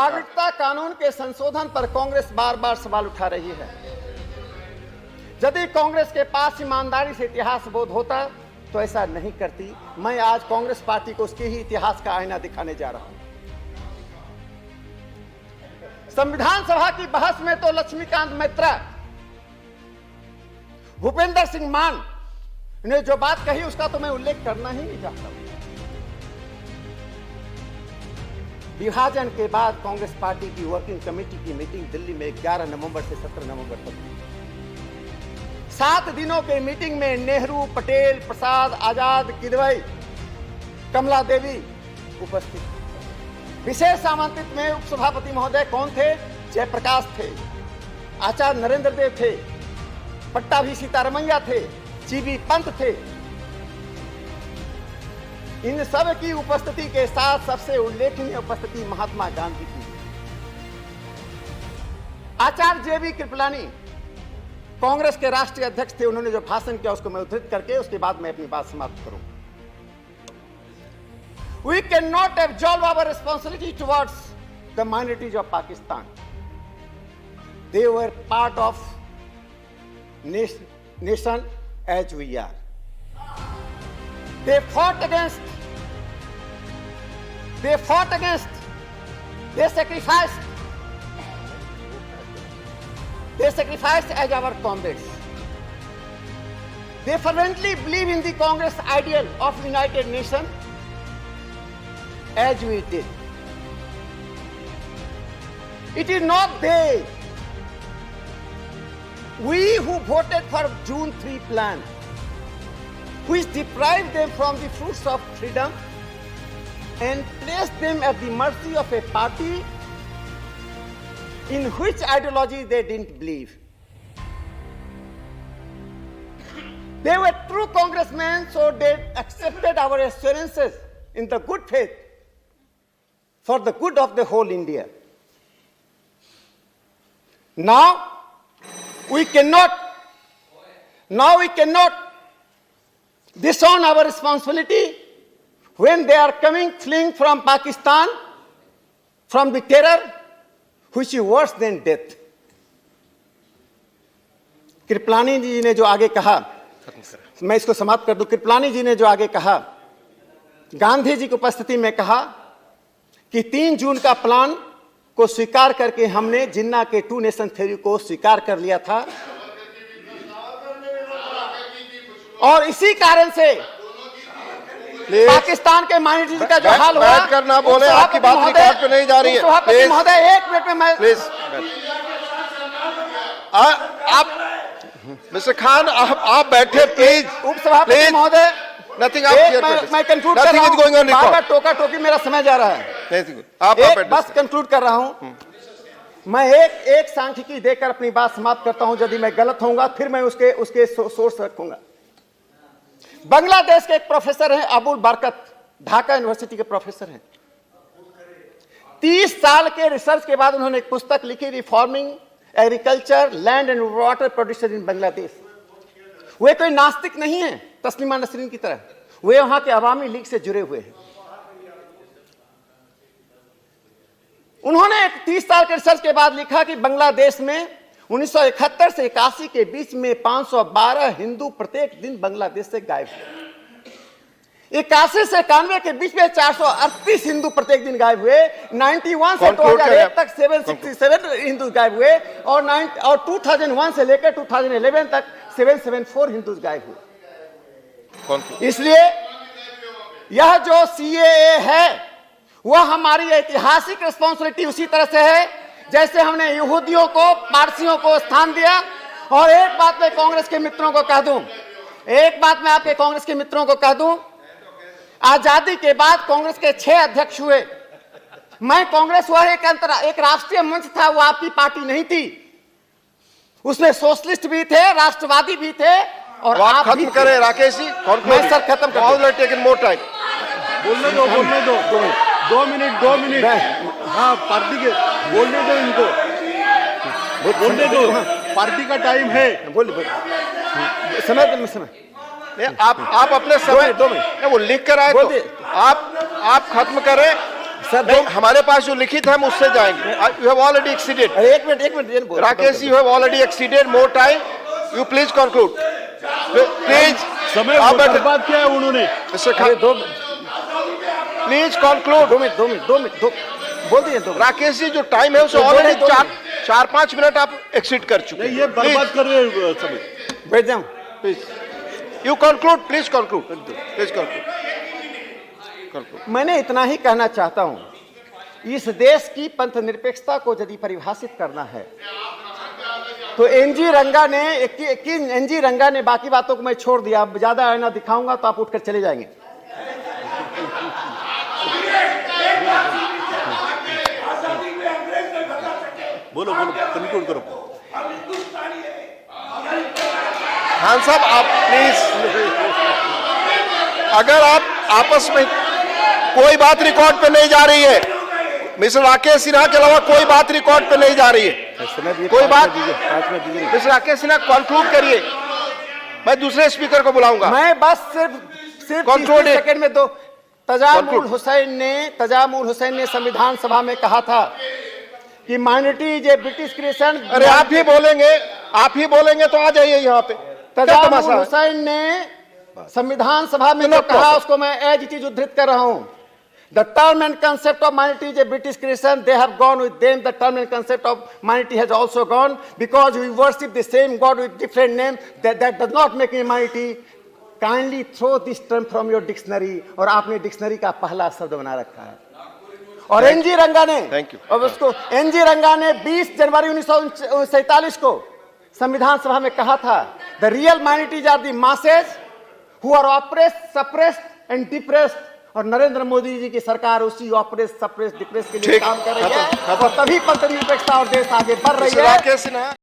नागरिकता कानून के संशोधन पर कांग्रेस बार बार सवाल उठा रही है। यदि कांग्रेस के पास ईमानदारी से इतिहास बोध होता तो ऐसा नहीं करती। मैं आज कांग्रेस पार्टी को उसके ही इतिहास का आईना दिखाने जा रहा हूं। संविधान सभा की बहस में तो लक्ष्मीकांत मैत्रा, भूपेंद्र सिंह मान ने जो बात कही उसका तो मैं उल्लेख करना ही नहीं चाहता। विभाजन के बाद कांग्रेस पार्टी की वर्किंग कमेटी की मीटिंग दिल्ली में 11 नवंबर से 17 नवंबर तक हुई। 7 दिनों के मीटिंग में नेहरू, पटेल, प्रसाद, आजाद, किदवई, कमला देवी उपस्थित। विशेष आमंत्रित में उपसभापति महोदय कौन थे? जयप्रकाश थे, आचार्य नरेंद्र देव थे, पट्टाभी सीतारमैया थे, जीबी पंत थे। इन सब की उपस्थिति के साथ सबसे उल्लेखनीय उपस्थिति महात्मा गांधी की। आचार्य जेबी कृपलानी कांग्रेस के राष्ट्रीय अध्यक्ष थे। उन्होंने जो भाषण किया उसको मैं उद्धृत करके उसके बाद मैं अपनी बात समाप्त करूं। We cannot absolve our responsibility towards the minorities of Pakistan. They were part of nation as we are. They fought against, they sacrificed as our comrades. They fervently believe in the Congress ideal of United Nations as we did. It is not they, we who voted for June 3 plan, which deprived them from the fruits of freedom and placed them at the mercy of a party in which ideology they didn't believe. They were true congressmen, so they accepted our assurances in the good faith for the good of the whole India. Now we cannot disown our responsibility when they are coming fleeing from Pakistan, from the terror which is worse than death. Kripalani जी ने जो आगे कहा, मैं इसको समाप्त कर दूं। कृपलानी जी ने जो आगे कहा, गांधी जी की उपस्थिति में कहा कि 3 जून का प्लान को स्वीकार करके हमने जिन्ना के 2 नेशन थ्योरी को स्वीकार कर लिया था और इसी कारण से पाकिस्तान के माइनॉरिटी का जो हाल हुआ। करना बोले, आपकी बात रिकॉर्ड पे नहीं जा रही है। प्लीज महोदय, 1 मिनट में मैं प्लीज आप मिस्टर खान आप बैठे प्लीज। उपसभापति महोदय, नथिंग मैं कंक्लूड कर रहा हूं। बार-बार टोका टोकी मेरा समय जा रहा है। आप बस कंक्लूड कर रहा हूं। मैं एक सांख्यिकी देकर अपनी बात समाप्त करता हूं। यदि मैं गलत होऊंगा फिर मैं उसके सोर्स रखूंगा। बांग्लादेश के एक प्रोफेसर हैं अबुल बरकत, ढाका यूनिवर्सिटी के प्रोफेसर हैं। 30 साल के रिसर्च के बाद उन्होंने एक पुस्तक लिखी, reforming agriculture, land and water producer in Bangladesh. वे कोई नास्तिक नहीं है तस्लीमा नसरीन की तरह, वे वहां के अवामी लीग से जुड़े हुए हैं। उन्होंने 30 साल के रिसर्च के बाद लिखा कि बांग्लादेश में 1971 से 81 के बीच में 512 हिंदू प्रत्येक दिन बांग्लादेश से गायब हुए। 81 से 91 के बीच में 438 हिंदू प्रत्येक दिन गायब हुए। 91 से 2001 तक 767 हिंदू गायब हुए और 2001 से लेकर 2011 तक 774 हिंदू गायब हुए। इसलिए यह जो CAA है वह हमारी ऐतिहासिक रिस्पॉन्सिबिलिटी उसी तरह से है जैसे हमने यहूदियों को, पारसियों को स्थान दिया। और एक बात मैं कांग्रेस के मित्रों को कह दूं, आपके कांग्रेस के मित्रों को कह दूं, आजादी के बाद कांग्रेस के 6 अध्यक्ष हुए। मैं कांग्रेस वह एक राष्ट्रीय मंच था, वो आपकी पार्टी नहीं थी। उसमें सोशलिस्ट भी थे, राष्ट्रवादी भी थे और आप खत्म करें राकेश जी। मैं सर खत्म कर बोलने दो 2 मिनट। हाँ, पार्टी के बोलने दो, इनको बोलने दो, पार्टी का टाइम है। बोलिए समय आप अपने समय 2 मिनट वो लिख कर आए तो आप खत्म करें। सर, नहीं, हमारे पास जो लिखित है हम उससे जाएंगे। You have already exceeded. अरे एक मिनट ये बोल Rakesh, you have already exceeded more time. You please conclude. Please. समय आप बैठे। बर्बाद किया है उन्होंने। Mr. अरे Khan, please conclude. 2 मिनट बोल दिए 2 मिनट। राकेश जी, जो टाइम है उसे दो ऑलरेडी मिनट, 4-5 मिनट आप एक्सीड कर चुके नहीं, हैं। ये बर्बाद कर रहे हैं समय। बैठ जाऊं। You conclude, please conclude, please conclude. मैंने इतना ही कहना चाहता हूं, इस देश की पंथ निरपेक्षता को यदि परिभाषित करना है तो एनजी रंगा ने बाकी बातों को मैं छोड़ दिया। अब ज्यादा आईना दिखाऊंगा तो आप उठकर चले जाएंगे। बोलो कंक्लूड करो। खान साहब, आप प्लीज, अगर आप आपस में कोई बात रिकॉर्ड पे नहीं जा रही है, मिस्टर राकेश सिन्हा के अलावा कोई बात रिकॉर्ड पे नहीं जा रही है, कोई बात। मिस्टर राकेश सिन्हा कंक्लूड करिए, मैं दूसरे स्पीकर को बुलाऊंगा। मैं बस सिर्फ 30 सेकंड में तजामुल हुसैन ने संविधान सभा में कहा था कि minority is a British creation. अरे आप ही बोलेंगे तो आ जाइए यहाँ पे। तजामुल हुसैन ने संविधान सभा में जो कहा उसको मैं एज इट इज उद्धृत कर रहा हूं। The term and concept of minority is a British creation. They have gone with them. The term and concept of minority has also gone because we worship the same God with different name. That does not make me minority. Kindly throw this term from your dictionary. और आपने dictionary का पहला शब्द बना रखा है। और NG रंगा ने, Thank you. और उसको एनजी रंगा ने 20 जनवरी 1947 को संविधान सभा में कहा था, The real minorities are the masses who are oppressed, suppressed and depressed. और नरेंद्र मोदी जी की सरकार उसी ऑपरेस सप्रेस डिप्रेस के लिए काम कर रही है, और तभी पंथ निरपेक्षता और देश आगे बढ़ रही है।